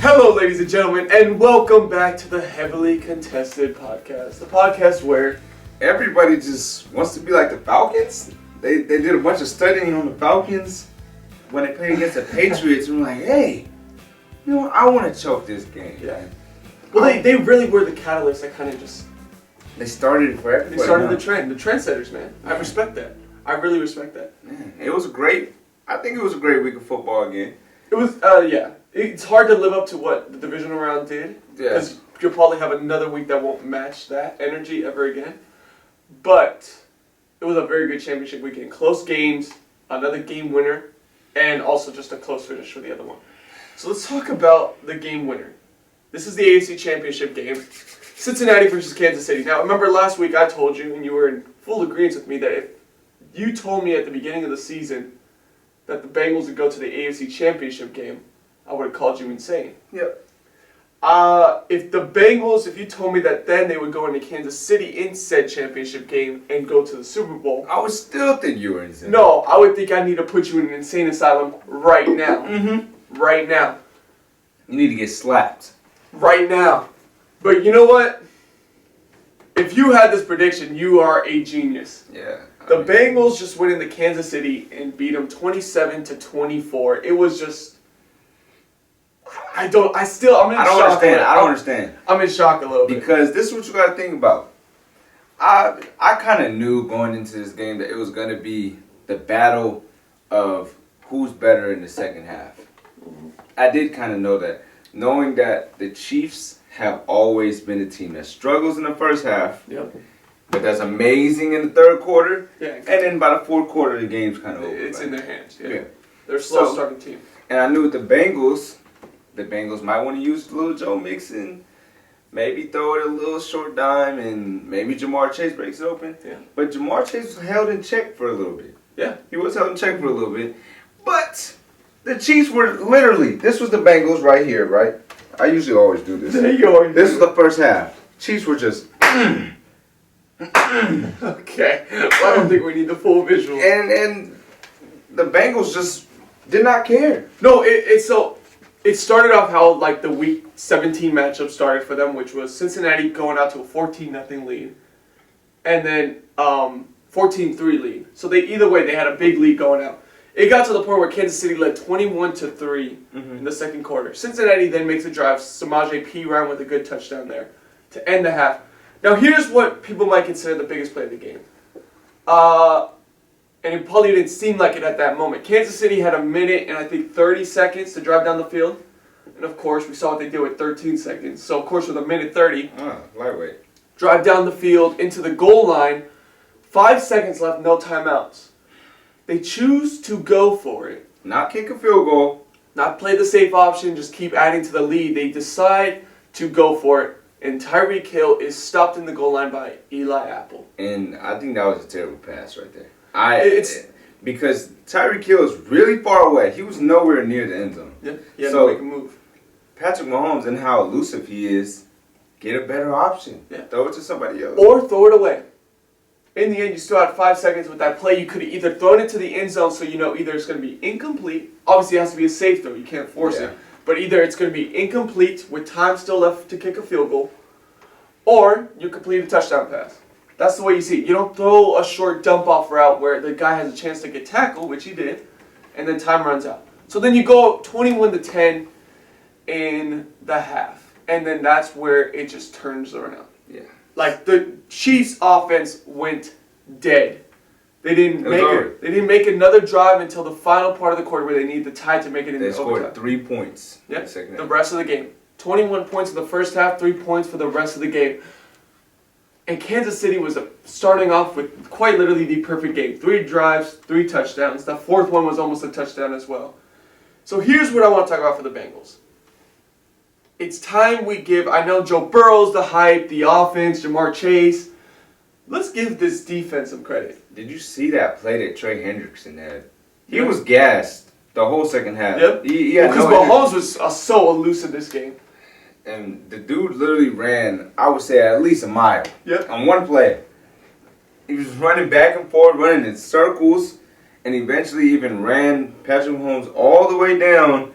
Hello, ladies and gentlemen, and welcome back to the Heavily Contested Podcast. The podcast where everybody just wants to be like the Falcons. They did a bunch of studying on the Falcons when they played against the Patriots, and we're like, hey, you know what? I want to choke this game. Yeah. Well, they really were the catalyst that kind of just... They started it for everybody. They started the trend. The trendsetters, man. I respect that. I really respect that. Man, it was great. I think it was a great week of football again. It was, yeah. It's hard to live up to what the divisional round did. Yeah. Because you'll probably have another week that won't match that energy ever again. But it was a very good championship weekend. Close games, another game winner, and also just a close finish for the other one. So let's talk about the game winner. This is the Nfc Championship game. Cincinnati versus Kansas City. Now, remember last week I told you, and you were in full agreement with me, that if you told me at the beginning of the season that the Bengals would go to the AFC Championship game, I would have called you insane. Yep. If you told me that then they would go into Kansas City in said championship game and go to the Super Bowl, I would still think you were insane. No, I would think I need to put you in an insane asylum right now. Mm-hmm. Right now. You need to get slapped. Right now. But you know what? If you had this prediction, you are a genius. Yeah. The Bengals just went into Kansas City and beat them 27-24. It was just... I'm in shock. I don't understand. I'm in shock a little bit. Because this is what you got to think about. I kind of knew going into this game that it was going to be the battle of who's better in the second half. Mm-hmm. I did kind of know that. Knowing that the Chiefs have always been a team that struggles in the first half, Yep. but that's amazing in the third quarter, Yeah, and then by the fourth quarter, the game's kind of over. It's in their hands. Yeah. Yeah. They're a slow starting team. And I knew with the Bengals might want to use little Joe Mixon, maybe throw it a little short dime, and maybe Jamar Chase breaks it open. Yeah. But Jamar Chase was held in check for a little bit. Yeah. He was held in check for a little bit. But the Chiefs were literally, this was the Bengals right here, right? I usually always do this. There you go. This was the first half. Chiefs were just... Okay. Well, I don't think we need the full visual. And the Bengals just did not care. No, it started off how like the week 17 matchup started for them, which was Cincinnati going out to a 14-0 lead, and then 14-3 lead. So either way they had a big lead going out. It got to the point where Kansas City led 21-3 in the second quarter. Cincinnati then makes a drive. Samaje Perine with a good touchdown there to end the half. Now here's what people might consider the biggest play of the game. And it probably didn't seem like it at that moment. Kansas City had a minute and I think 30 seconds to drive down the field. And of course, we saw what they did with 13 seconds. So of course, with a minute 30, Lightweight. drive down the field into the goal line. 5 seconds left, no timeouts. They choose to go for it. Not kick a field goal. Not play the safe option, just keep adding to the lead. They decide to go for it. And Tyreek Hill is stopped in the goal line by Eli Apple. And I think that was a terrible pass right there. Because Tyreek Hill is really far away. He was nowhere near the end zone. Yeah, he had to make a move. Patrick Mahomes and how elusive he is, get a better option. Yeah. Throw it to somebody else. Or throw it away. In the end, you still had 5 seconds with that play. You could have either thrown it to the end zone so you know either it's going to be incomplete. Obviously, it has to be a safe throw. You can't force it. But either it's going to be incomplete with time still left to kick a field goal, or you complete a touchdown pass. That's the way you see it. You don't throw a short dump-off route where the guy has a chance to get tackled, which he did, and then time runs out. So then you go 21-10 in the half, and then that's where it just turns around. Yeah. Like the Chiefs' offense went dead. They didn't make another drive until the final part of the quarter where they needed the tie to make it in the overtime. They scored 3 points. Yep. In the second half. The rest of the game. 21 points in the first half, 3 points for the rest of the game. And Kansas City was starting off with quite literally the perfect game. 3 drives, 3 touchdowns. The fourth one was almost a touchdown as well. So here's what I want to talk about for the Bengals. It's time we give, I know Joe Burrow's the hype, the offense, Jamar Chase. Let's give this defense some credit. Did you see that play that Trey Hendrickson had? He was gassed the whole second half. Yep. Because Mahomes was so elusive this game. And the dude literally ran, I would say, at least a mile. Yep. On one play. He was running back and forth, running in circles, and eventually even ran Patrick Mahomes all the way down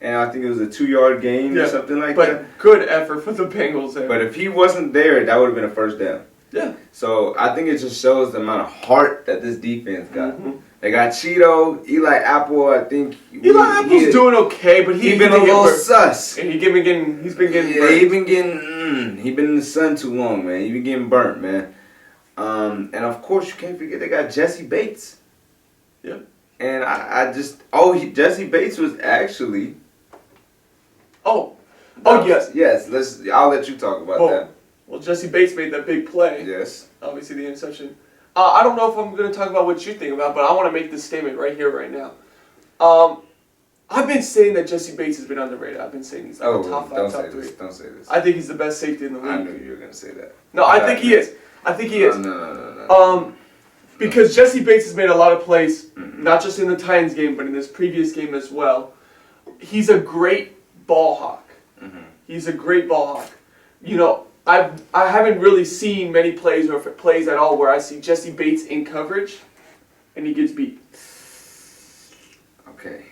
and I think it was a 2-yard gain or something like that. But good effort for the Bengals there. But if he wasn't there, that would have been a first down. Yeah. So I think it just shows the amount of heart that this defense got. Mm-hmm. They got Cheeto, Eli Apple. I think Eli Apple's doing okay, but he's been a little sus. And he's been getting burnt. He been in the sun too long, man. He been getting burnt, man. And of course you can't forget they got Jesse Bates. Yep. And Jesse Bates was actually. Yes. I'll let you talk about that. Well, Jesse Bates made that big play. Yes. Obviously, the interception. I don't know if I'm going to talk about what you think about, but I want to make this statement right here, right now. I've been saying that Jesse Bates has been underrated. I've been saying he's like a top 5, top 3. Don't say this. I think he's the best safety in the league. I knew you were going to say that. No, I think he is. No. Because Jesse Bates has made a lot of plays, not just in the Titans game, but in this previous game as well. He's a great ball hawk. Mm-hmm. He's a great ball hawk. You know, I haven't really seen many plays or plays at all where I see Jesse Bates in coverage and he gets beat. Okay.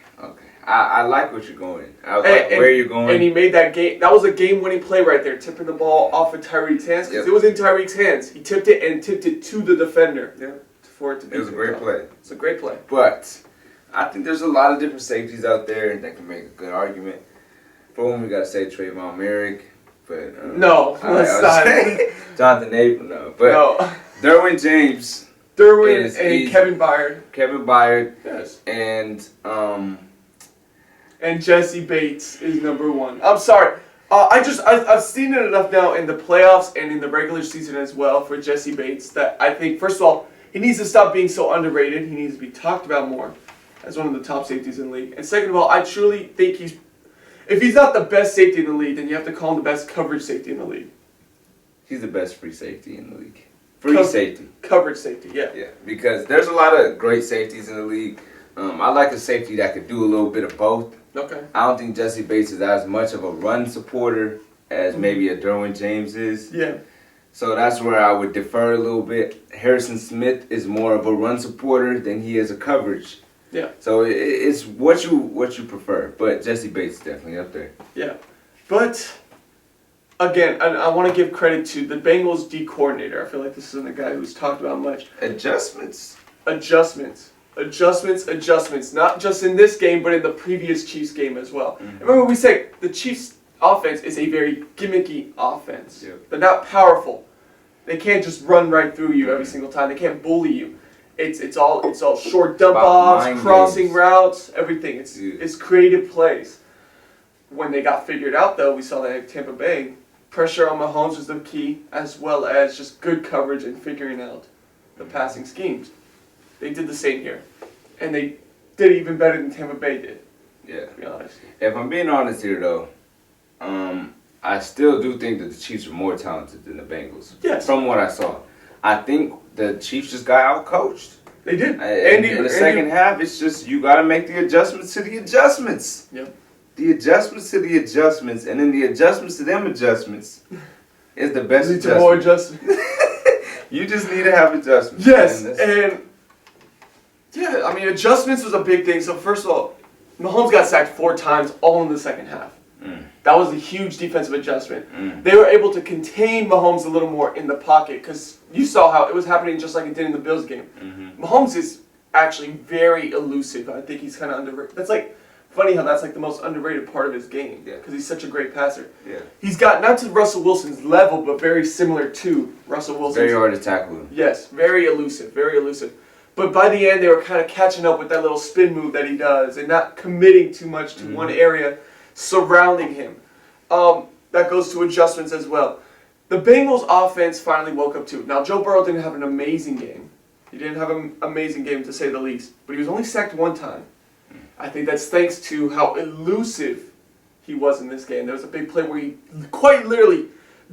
I like what you're going. I like where you're going. And he made that game. That was a game-winning play right there, tipping the ball off of Tyreek's hands. Because it was in Tyreek's hands. He tipped it to the defender. Yeah. For it to be. It was a great play. It's a great play. But I think there's a lot of different safeties out there that can make a good argument. For one, we got to say Trayvon Merrick. But no, let's not. Jonathan Abram, no. But no. Derwin James. And Kevin Byard. Yes. And Jesse Bates is number 1. I'm sorry. I've seen it enough now in the playoffs and in the regular season as well for Jesse Bates that I think, first of all, he needs to stop being so underrated. He needs to be talked about more as one of the top safeties in the league. And second of all, I truly think if he's not the best safety in the league, then you have to call him the best coverage safety in the league. He's the best free safety in the league. Safety. Coverage safety, yeah. Yeah, because there's a lot of great safeties in the league. I like a safety that could do a little bit of both. Okay. I don't think Jesse Bates is as much of a run supporter as maybe a Derwin James is. Yeah. So that's where I would defer a little bit. Harrison Smith is more of a run supporter than he is a coverage. Yeah. So it's what you prefer. But Jesse Bates is definitely up there. Yeah. But again, I want to give credit to the Bengals D coordinator. I feel like this isn't a guy who's talked about much. Adjustments. Not just in this game, but in the previous Chiefs game as well. Mm-hmm. Remember we said the Chiefs' offense is a very gimmicky offense. Yep. They're not powerful. They can't just run right through you every single time. They can't bully you. It's all short dump offs, crossing routes, everything. It's creative plays. When they got figured out, though, we saw that at Tampa Bay. Pressure on Mahomes was the key, as well as just good coverage and figuring out the passing schemes. They did the same here. And they did it even better than Tampa Bay did. Yeah. To be honest. If I'm being honest here, though, I still do think that the Chiefs are more talented than the Bengals. Yes. From what I saw. I think the Chiefs just got out-coached. They did. In the second half, it's just you got to make the adjustments to the adjustments. Yep. The adjustments to the adjustments, and then the adjustments to them adjustments is the best adjustment. More adjustments. You just need to have adjustments. Yes, yeah, I mean, adjustments was a big thing. So first of all, Mahomes got sacked 4 times, all in the second half. That was a huge defensive adjustment. They were able to contain Mahomes a little more in the pocket because you saw how it was happening just like it did in the Bills game. Mahomes is actually very elusive. I think he's kind of underrated. That's like funny how that's like the most underrated part of his game because he's such a great passer. Yeah. He's got not to Russell Wilson's level, but very similar to Russell Wilson. Very hard to tackle him. Yes, very elusive, very elusive. But by the end, they were kind of catching up with that little spin move that he does and not committing too much to one area surrounding him. That goes to adjustments as well. The Bengals offense finally woke up too. Now, Joe Burrow didn't have an amazing game. He didn't have an amazing game, to say the least. But he was only sacked 1 time. I think that's thanks to how elusive he was in this game. There was a big play where he quite literally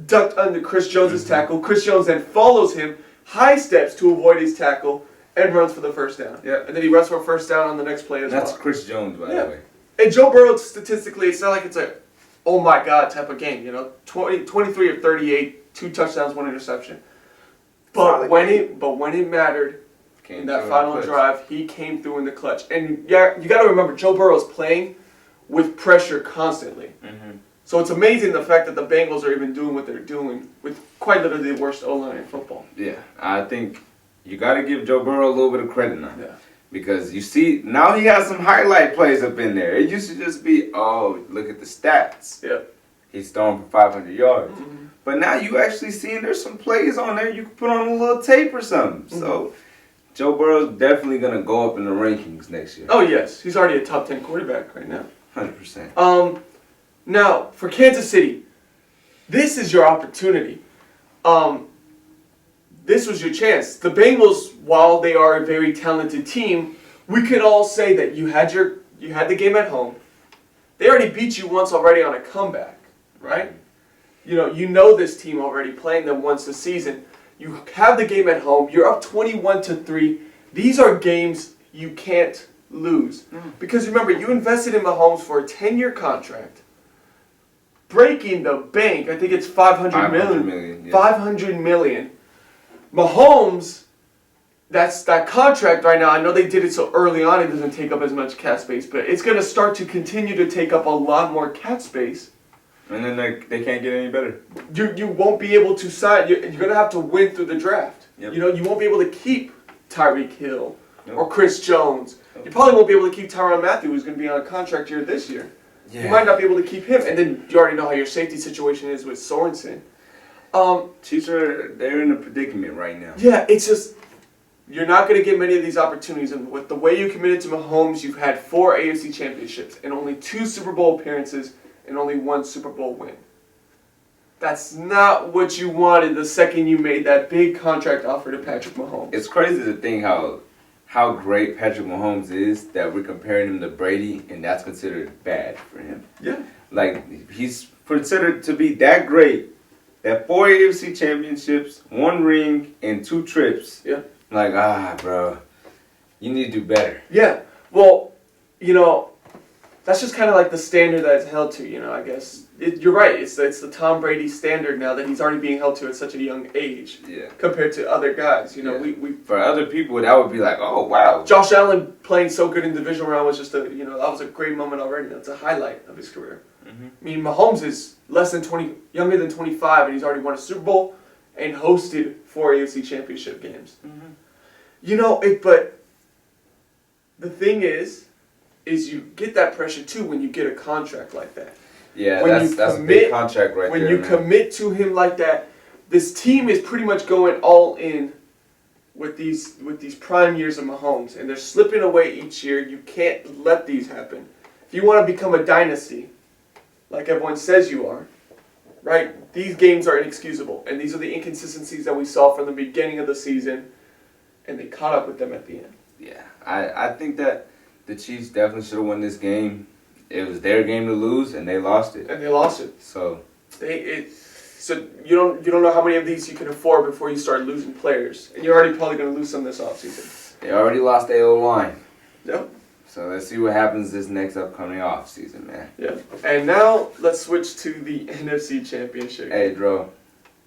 ducked under Chris Jones' tackle. Chris Jones then follows him, high steps to avoid his tackle, and runs for the first down. Yeah. And then he runs for a first down on the next play as well. That's Chris Jones, by the way. And Joe Burrow, statistically, it's not like it's a, oh my God type of game. You know, 23 of 38, 2 touchdowns, 1 interception. But when it mattered in that final drive, he came through in the clutch. And yeah, you got to remember, Joe Burrow's playing with pressure constantly. Mm-hmm. So it's amazing the fact that the Bengals are even doing what they're doing with quite literally the worst O-line in football. Yeah, I think you got to give Joe Burrow a little bit of credit now. Yeah. Because you see, now he has some highlight plays up in there. It used to just be, oh, look at the stats. Yeah. He's throwing for 500 yards. Mm-hmm. But now you actually seeing there's some plays on there you can put on a little tape or something. Mm-hmm. So Joe Burrow's definitely going to go up in the rankings next year. Oh, yes. He's already a top 10 quarterback right now. 100%. Now, for Kansas City, this is your opportunity. This was your chance. The Bengals, while they are a very talented team, we could all say that you had the game at home. They already beat you once already on a comeback, right? You know this team already, playing them once this season. You have the game at home. You're up 21-3. These are games you can't lose. Because remember, you invested in Mahomes for a 10-year contract, breaking the bank. I think it's $500 million. Yes. $500 million. Mahomes, that contract right now, I know they did it so early on it doesn't take up as much cap space, but it's going to start to continue to take up a lot more cap space. And then they can't get any better. You won't be able to sign. You're going to have to win through the draft. Yep. You won't be able to keep Tyreek Hill Nope. or Chris Jones. Nope. You probably won't be able to keep Tyrann Mathieu, who's going to be on a contract year this year. Yeah. You might not be able to keep him. And then you already know how your safety situation is with Sorensen. Chiefs they're in a predicament right now. Yeah, it's just you're not going to get many of these opportunities. And with the way you committed to Mahomes, you've had 4 AFC championships and only 2 Super Bowl appearances and only 1 Super Bowl win. That's not what you wanted the second you made that big contract offer to Patrick Mahomes. It's crazy to think how great Patrick Mahomes is that we're comparing him to Brady, and that's considered bad for him. Yeah. Like, he's considered to be that great that 4 AFC championships, 1 ring, and 2 trips. Yeah. Like, bro, you need to do better. Yeah. Well, that's just kind of like the standard that it's held to, I guess. You're right. It's the Tom Brady standard now that he's already being held to at such a young age. Yeah. Compared to other guys. Yeah. We For other people, that would be like, oh, wow. Josh Allen playing so good in the divisional round was just that was a great moment already. That's a highlight of his career. Mm-hmm. I mean, Mahomes is younger than 25, and he's already won a Super Bowl and hosted 4 AFC Championship games. Mm-hmm. But the thing is you get that pressure too when you get a contract like that. Yeah, When that's a big contract right when there. you man. commit to him like that, this team is pretty much going all in with these prime years of Mahomes, and they're slipping away each year. You can't let these happen. If you want to become a dynasty, like everyone says you are, right? These games are inexcusable, and these are the inconsistencies that we saw from the beginning of the season, and they caught up with them at the end. Yeah, I think that the Chiefs definitely should have won this game. It was their game to lose, and they lost it. And they lost it. So So you don't know how many of these you can afford before you start losing players, and you're already probably going to lose some this offseason. they already lost their O-line. Yep. So let's see what happens this next upcoming offseason, man. Yeah. And now let's switch to the NFC Championship. Hey, Dro,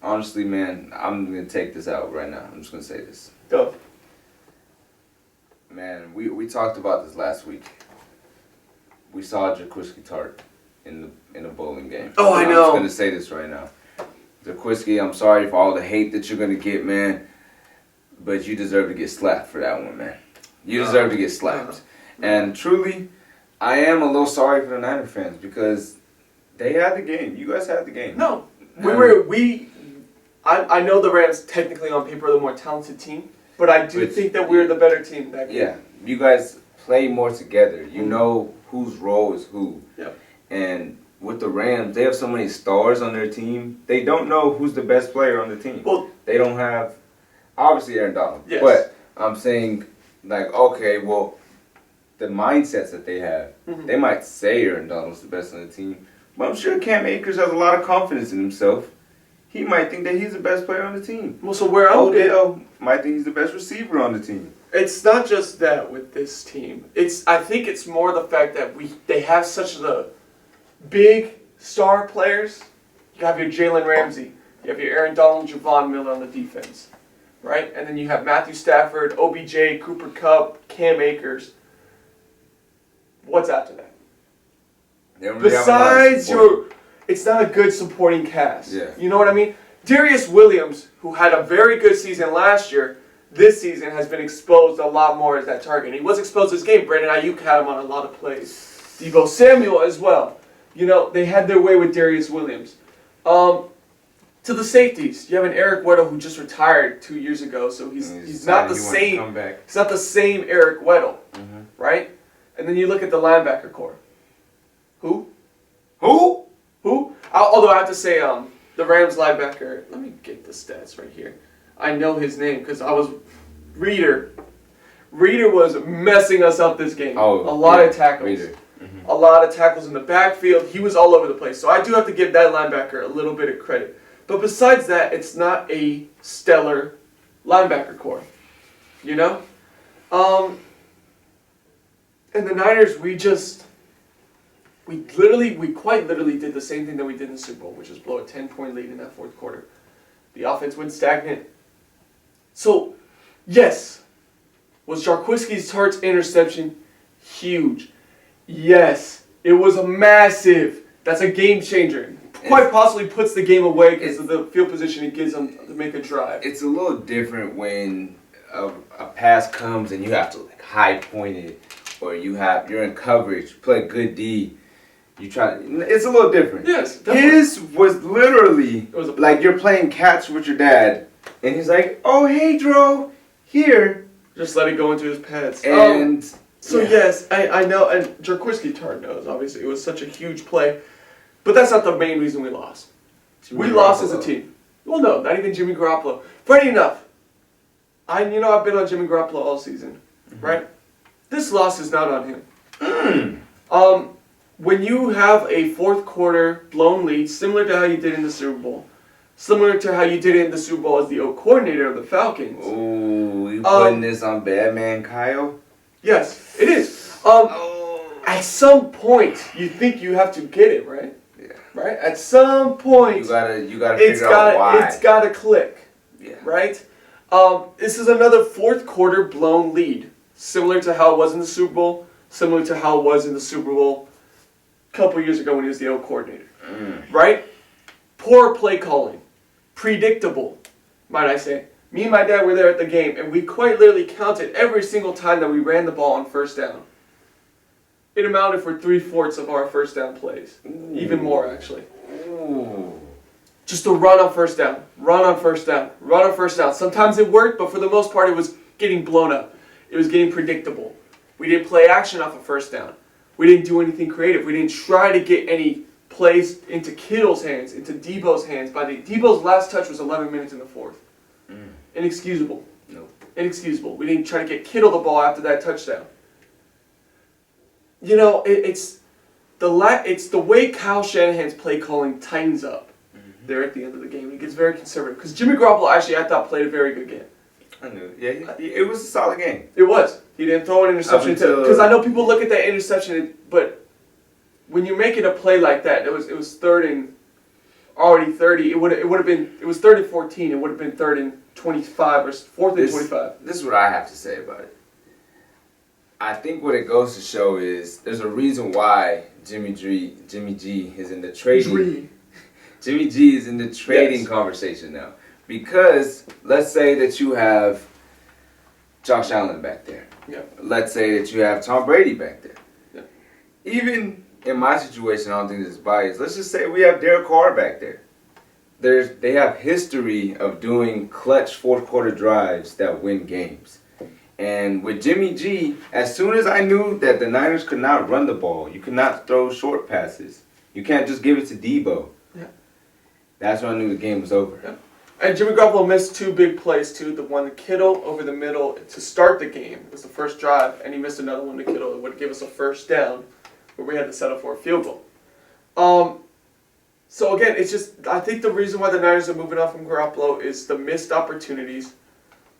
honestly, man, I'm going to take this out right now. I'm just going to say this. Go. Man, we talked about this last week. We saw Jaquiski Tart in a bowling game. Oh, I I'm know. just going to say this right now. Jaquiski, I'm sorry for all the hate that you're going to get, man, but you deserve to get slapped for that one, man. You deserve to get slapped. And truly, I am a little sorry for the Niner fans because they had the game. You guys had the game. No. I know the Rams technically on paper are the more talented team, but I do think that we're the better team that game. Yeah, you guys play more together. You know whose role is who. Yep. And with the Rams, they have so many stars on their team. They don't know who's the best player on the team. Well, they don't have, obviously, Aaron Donald. Yes. But I'm saying, like, okay, well, the mindsets that they have, they might say Aaron Donald's the best on the team, but I'm sure Cam Akers has a lot of confidence in himself. He might think that he's the best player on the team. Well, so where I'm Odell might think he's the best receiver on the team. It's not just that with this team. I think it's more the fact that they have such the big star players. You have your Jalen Ramsey, you have your Aaron Donald, Javon Miller on the defense, right? And then you have Matthew Stafford, OBJ, Cooper Kupp, Cam Akers. What's after that? They don't really have a lot of besides support. it's not a good supporting cast. Yeah. You know what I mean? Darius Williams, who had a very good season last year, this season has been exposed a lot more as that target. He was exposed this game. Brandon Ayuk had him on a lot of plays. Deebo Samuel as well. You know, they had their way with Darius Williams. To the safeties, you have an Eric Weddle who just retired 2 years ago, so he's not the same. He's not the same Eric Weddle, right? And then you look at the linebacker core. Who? Although I have to say, the Rams linebacker. Let me get the stats right here. I know his name because I was Reader. Reader was messing us up this game. Oh, a lot of tackles. Reader. A lot of tackles in the backfield. He was all over the place. So I do have to give that linebacker a little bit of credit. But besides that, it's not a stellar linebacker core. You know? And the Niners, we quite literally did the same thing that we did in the Super Bowl, which is blow a 10-point lead in that fourth quarter. The offense went stagnant. So, yes, was Jarquiski's Tartt's interception huge? Yes, it was a massive. That's a game changer. Quite possibly puts the game away because of the field position it gives them to make a drive. It's a little different when a pass comes and you have to like high point it, or you're in coverage, play good D. It's a little different. Yes, definitely. His was literally like you're playing catch with your dad, and he's like, "Oh, hey, Dro, here." Just let it go into his pads. And yes, I know, and Jarquiski Tartt knows. Obviously, it was such a huge play, but that's not the main reason we lost. We lost as a team. Well, no, not even Jimmy Garoppolo. Funny enough, I've been on Jimmy Garoppolo all season, right? This loss is not on him. When you have a fourth quarter blown lead, similar to how you did in the Super Bowl, similar to how you did it in the Super Bowl as the coordinator of the Falcons. Ooh, you putting this on Batman Kyle? Yes, it is. At some point, you think you have to get it, right? Yeah. Right? At some point, you gotta figure out why. It's gotta click. Yeah. Right? This is another fourth quarter blown lead. Similar to how it was in the Super Bowl, similar to how it was in the Super Bowl a couple years ago when he was the coordinator. Right? Poor play calling. Predictable, might I say. Me and my dad were there at the game, and we quite literally counted every single time that we ran the ball on first down. It amounted for 3/4 of our first down plays. Ooh. Even more, actually. Ooh. Just a run on first down, run on first down, run on first down. Sometimes it worked, but for the most part, it was getting blown up. It was getting predictable. We didn't play action off of first down. We didn't do anything creative. We didn't try to get any plays into Kittle's hands, into Deebo's hands. Deebo's last touch was 11 minutes in the fourth. Inexcusable. Nope. Inexcusable. We didn't try to get Kittle the ball after that touchdown. You know, it's the way Kyle Shanahan's play calling tightens up there at the end of the game. He gets very conservative. Because Jimmy Garoppolo actually, I thought, played a very good game. I knew it. Yeah, it was a solid game. It was. He didn't throw an interception. Because I know people look at that interception, but when you make it a play like that, it was third and already 30. It was third and 14. It would have been third and 25 or fourth and 25. This is what I have to say about it. I think what it goes to show is there's a reason why Jimmy G is in the trading. Jimmy G is in the trading conversation now. Because let's say that you have Josh Allen back there. Yeah. Let's say that you have Tom Brady back there. Yeah. Even in my situation, I don't think this is biased. Let's just say we have Derek Carr back there. They have history of doing clutch fourth quarter drives that win games. And with Jimmy G, as soon as I knew that the Niners could not run the ball, you could not throw short passes. You can't just give it to Deebo. Yeah. That's when I knew the game was over. Yeah. And Jimmy Garoppolo missed two big plays too. The one to Kittle over the middle to start the game was the first drive, and he missed another one to Kittle that would give us a first down, where we had to settle for a field goal. So again, it's just I think the reason why the Niners are moving on from Garoppolo is the missed opportunities.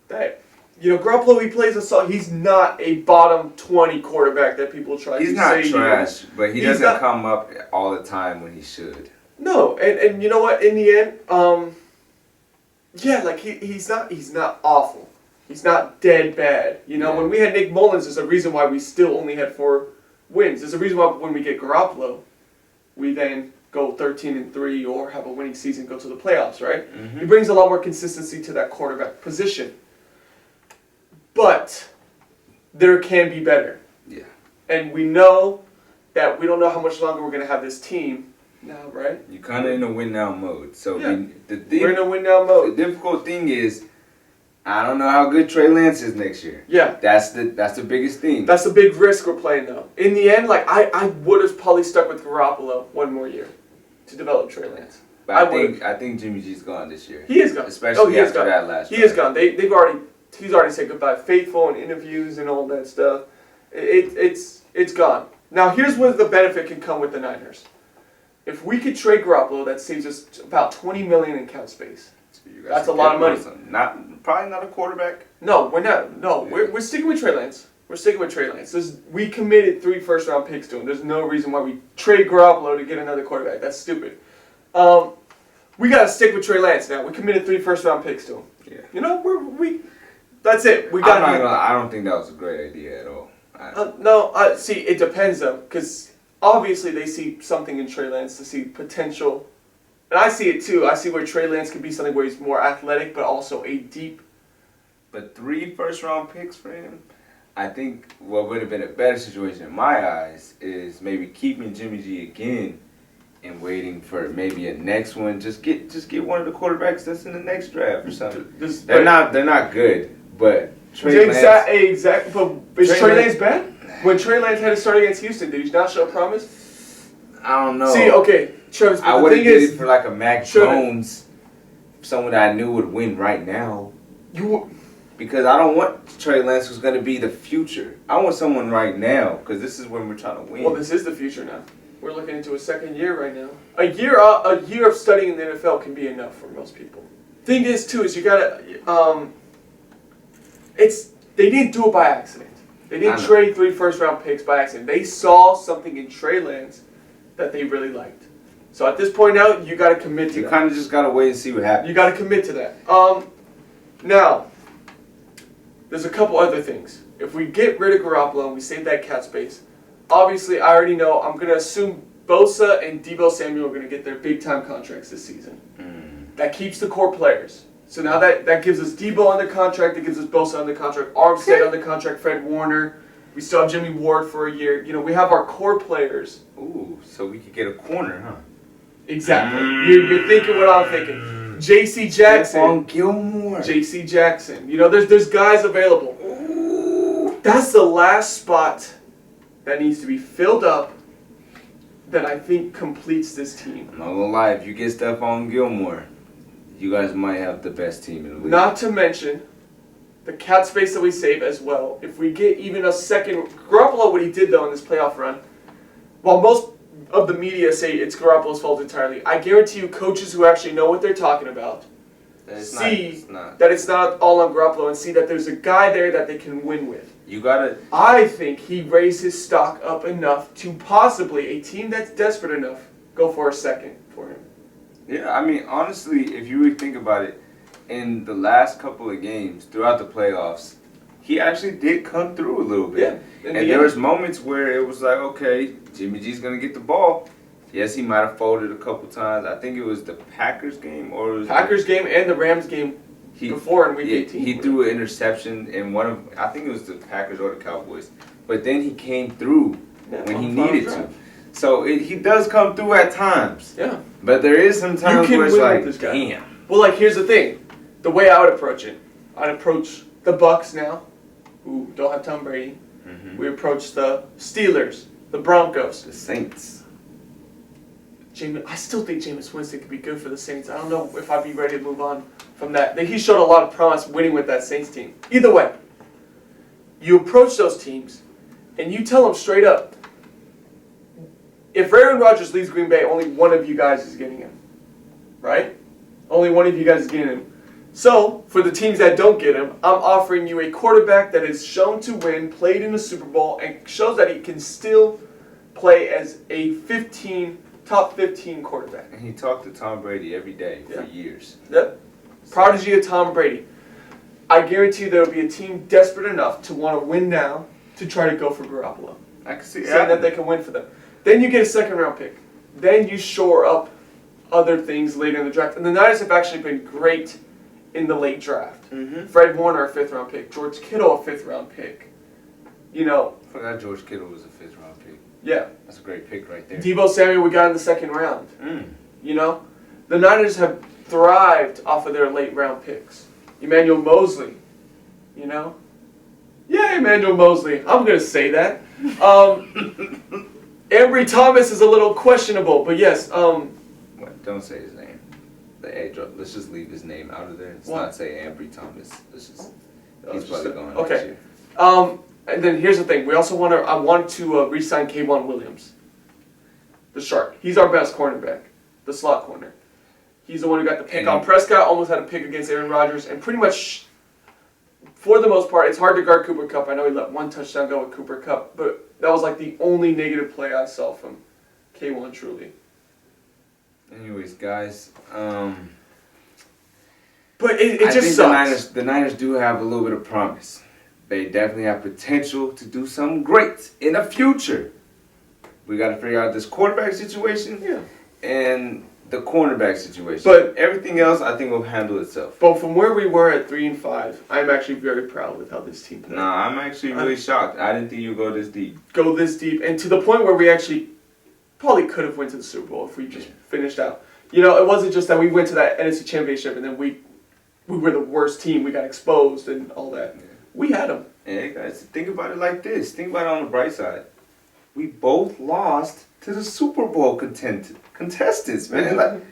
That Garoppolo he plays he's not a bottom 20 quarterback that people try to say. He's not trash, but he doesn't come up all the time when he should. No, and you know what? In the end, he's not awful. He's not dead bad. When we had Nick Mullins, there's a reason why we still only had 4 wins. There's a reason why when we get Garoppolo, we then go 13-3 or have a winning season, go to the playoffs, right? Mm-hmm. He brings a lot more consistency to that quarterback position. But there can be better. Yeah. And we know that we don't know how much longer we're going to have this team now, right? You're kind of in a win now mode. So Yeah. we're We're in a win now mode. The difficult thing is, I don't know how good Trey Lance is next year. Yeah. That's the biggest thing. That's the big risk we're playing, though. In the end, like I would have probably stuck with Garoppolo one more year to develop Trey Lance. But I think Jimmy G's gone this year. He is gone. Especially he is after gone. that last He drive. is gone. He's already said goodbye. Faithful and interviews and all that stuff. It's gone. Now here's where the benefit can come with the Niners. If we could trade Garoppolo, that saves us about $20 million in cap space. So you guys That's a can lot of get money. Probably not a quarterback. No, we're not. No, Yeah. we're sticking with Trey Lance. We're sticking with Trey Lance. We committed 3 first-round picks to him. There's no reason why we trade Garoppolo to get another quarterback. That's stupid. We got to stick with Trey Lance now. We committed 3 first-round picks to him. Yeah. You know, we. That's it. We got. I don't think that was a great idea at all. See, it depends though, because obviously they see something in Trey Lance to see potential, and I see it too. I see where Trey Lance could be something where he's more athletic, but also a deep. But 3 first-round picks for him, I think what would have been a better situation in my eyes is maybe keeping Jimmy G again and waiting for maybe a next one. Just get one of the quarterbacks that's in the next draft or something. They're not good, but Trey Lance. Exactly. But is Trey Lance bad? When Trey Lance had to start against Houston, did he not show promise? I don't know. See, okay, Travis. I would have did it for like a Mac Jones, someone that I knew would win right now. Because I don't want Trey Lance who's going to be the future. I want someone right now because this is when we're trying to win. Well, this is the future now. We're looking into a second year right now. A year of studying in the NFL can be enough for most people. Thing is, too, is you gotta. They didn't do it by accident. They didn't trade 3 first-round picks by accident. They saw something in Trey Lance that they really liked. So at this point now, you got to commit to that. You kind of just got to wait and see what happens. You got to commit to that. Now, there's a couple other things. If we get rid of Garoppolo and we save that cap space, obviously I already know I'm going to assume Bosa and Deebo Samuel are going to get their big-time contracts this season. That keeps the core players. So now that gives us Deebo under contract, that gives us Bosa under contract, Armstead under contract, Fred Warner. We still have Jimmy Ward for a year. You know, we have our core players. Ooh, so we could get a corner, huh? Exactly. You're thinking what I'm thinking. J.C. Jackson. Stephon Gilmore. J.C. Jackson. You know, there's guys available. Ooh. That's the last spot that needs to be filled up that I think completes this team. I'm not gonna lie, if you get Stephon Gilmore, you guys might have the best team in the league. Not to mention the cap space that we save as well. If we get even a second... Garoppolo, what he did, though, in this playoff run, while most of the media say it's Garoppolo's fault entirely, I guarantee you coaches who actually know what they're talking about see that it's not all on Garoppolo and see that there's a guy there that they can win with. You gotta... I think he raised his stock up enough to possibly, a team that's desperate enough, go for a second for him. Yeah, I mean, honestly, if you really think about it, in the last couple of games throughout the playoffs, he actually did come through a little bit. Yeah. And there was moments where it was like, okay, Jimmy G's going to get the ball. Yes, he might have folded a couple times. I think it was the Packers game or... Packers game and the Rams game before in Week 18. He threw an interception in one of... I think it was the Packers or the Cowboys. But then he came through when he needed to. So he does come through at times. Yeah. But there is some times where it's like, damn. Well, like, here's the thing. The way I would approach it, I'd approach the Bucks now, who don't have Tom Brady. Mm-hmm. We approach the Steelers, the Broncos. The Saints. I still think Jameis Winston could be good for the Saints. I don't know if I'd be ready to move on from that. He showed a lot of promise winning with that Saints team. Either way, you approach those teams, and you tell them straight up, if Aaron Rodgers leaves Green Bay, only one of you guys is getting him. Right? Only one of you guys is getting him. So, for the teams that don't get him, I'm offering you a quarterback that is shown to win, played in the Super Bowl, and shows that he can still play as a top 15 quarterback. And he talked to Tom Brady every day for years. Yep. Prodigy of Tom Brady. I guarantee there will be a team desperate enough to want to win now to try to go for Garoppolo. I can see saying that they can win for them. Then you get a second round pick. then you shore up other things later in the draft. And the Niners have actually been great in the late draft. Mm-hmm. Fred Warner, a 5th-round pick. George Kittle, a 5th-round pick. You know. I forgot George Kittle was a 5th-round pick. Yeah. That's a great pick right there. Deebo Samuel, we got in the 2nd round. Mm. You know. The Niners have thrived off of their late-round picks. Emmanuel Mosley. You know. Yeah, Emmanuel Mosley. I'm going to say that. Ambry Thomas is a little questionable, but yes. Don't say his name. Let's just leave his name out of there. Let's What? not say Ambry Thomas. Let's just. He's just probably a- going okay. next year. And then here's the thing. We also I want to re-sign Pt.1 Williams, the Shark. He's our best cornerback, the slot corner. He's the one who got the pick And on Prescott, almost had a pick against Aaron Rodgers, and pretty much, for the most part, it's hard to guard Cooper Kupp. I know he let one touchdown go with Cooper Kupp, but that was like the only negative play I saw from K1 truly. Anyways, guys, But it I just think sucks. the Niners do have a little bit of promise. They definitely have potential to do something great in the future. We got to figure out this quarterback situation and the cornerback situation. But everything else, I think, will handle itself. But from where we were at 3-5, I'm actually very proud with how this team played. Nah, I'm actually really shocked. I didn't think you'd go this deep. Go this deep, and to the point where we actually probably could have went to the Super Bowl if we just finished out. You know, it wasn't just that we went to that NFC Championship and then we were the worst team. We got exposed and all that. We had them. Hey guys, think about it like this. Think about it on the bright side. We both lost to the Super Bowl contestants, man. Like,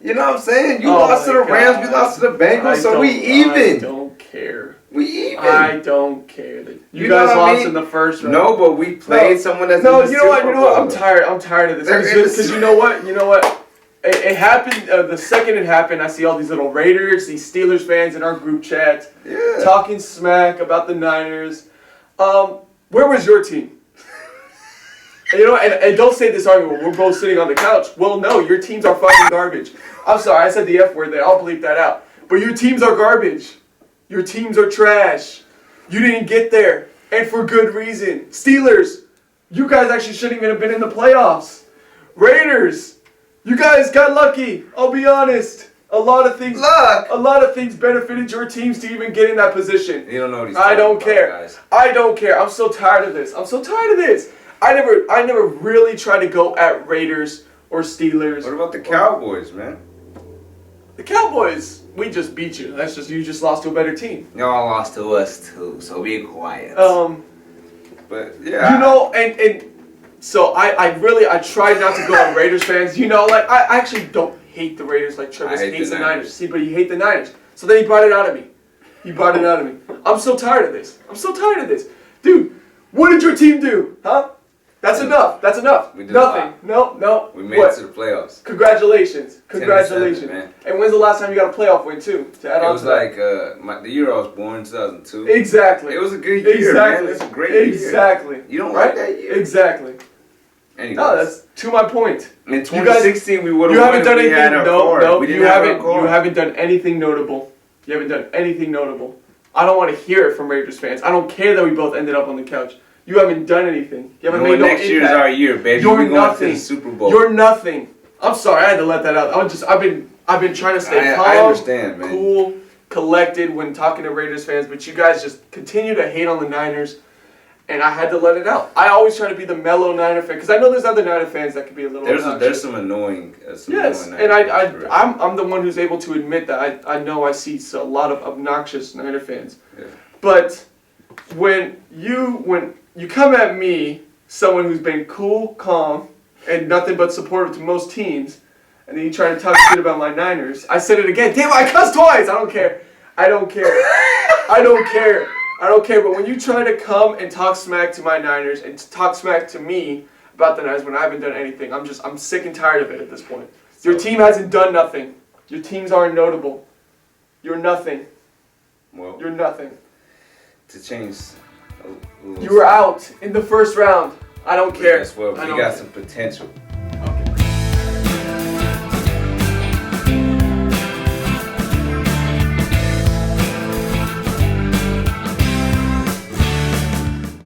you know what I'm saying? You lost to the Rams, we lost to the Bengals, so we even. I don't care. We even. I don't care. You know guys what I lost mean? in the first round. No, but we played someone that's No, in the you know what? Super You know what? Bowl. I'm tired of this. They're in the Because you know what? You know what? It happened. The second it happened, I see all these little Raiders, these Steelers fans in our group chat talking smack about the Niners. Where was your team? And you know, and don't say this argument. We're both sitting on the couch. Well, no, your teams are fucking garbage. I'm sorry, I said the F word there. I'll bleep that out. But your teams are garbage. Your teams are trash. You didn't get there, and for good reason. Steelers, you guys actually shouldn't even have been in the playoffs. Raiders, you guys got lucky. I'll be honest. A lot of things benefited your teams to even get in that position. You don't know these. I don't care. Guys. I don't care. I'm so tired of this. I never really tried to go at Raiders or Steelers. What about the Cowboys, man? The Cowboys, we just beat you. You just lost to a better team. Y'all lost to us too, so be quiet. But yeah. You know, and so I tried not to go on Raiders fans. You know, like I actually don't hate the Raiders like Travis hates the Niners. See, but you hate the Niners. So then he brought it out of me. I'm so tired of this. Dude, what did your team do? Huh? That's enough. We did Nothing. No. We made it to the playoffs. Congratulations. 10-7, man. And when's the last time you got a playoff win too? To add It on was to that? like the year I was born, 2002. Exactly. It was a good year, man. It's a great year. Exactly. You don't like that year? Exactly. Anyways. No, that's to my point. In 2016, we would have You won haven't if done we anything. had our core. No, We didn't you have our haven't. core. You haven't done anything notable. I don't want to hear it from Raiders fans. I don't care that we both ended up on the couch. You haven't done anything. You haven't made no next year's impact. our year, baby. You're We're going nothing. to the Super Bowl. You're nothing. I'm sorry, I had to let that out. I've been trying to stay calm, I understand, man. cool, collected when talking to Raiders fans, but you guys just continue to hate on the Niners, and I had to let it out. I always try to be the mellow Niner fan because I know there's other Niner fans that could be a little. There's some annoying. Yes, annoying and I'm the one who's able to admit that I know I see a lot of obnoxious Niner fans, but when you come at me, someone who's been cool, calm, and nothing but supportive to most teams, and then you try to talk shit about my Niners. I said it again. Damn, I cussed twice. I don't care. But when you try to come and talk smack to my Niners and talk smack to me about the Niners when I haven't done anything, I'm sick and tired of it at this point. Your team hasn't done nothing. Your teams aren't notable. You're nothing. Well, You're nothing. to change. You were out in the first round. I don't care. Guess what? We got some potential.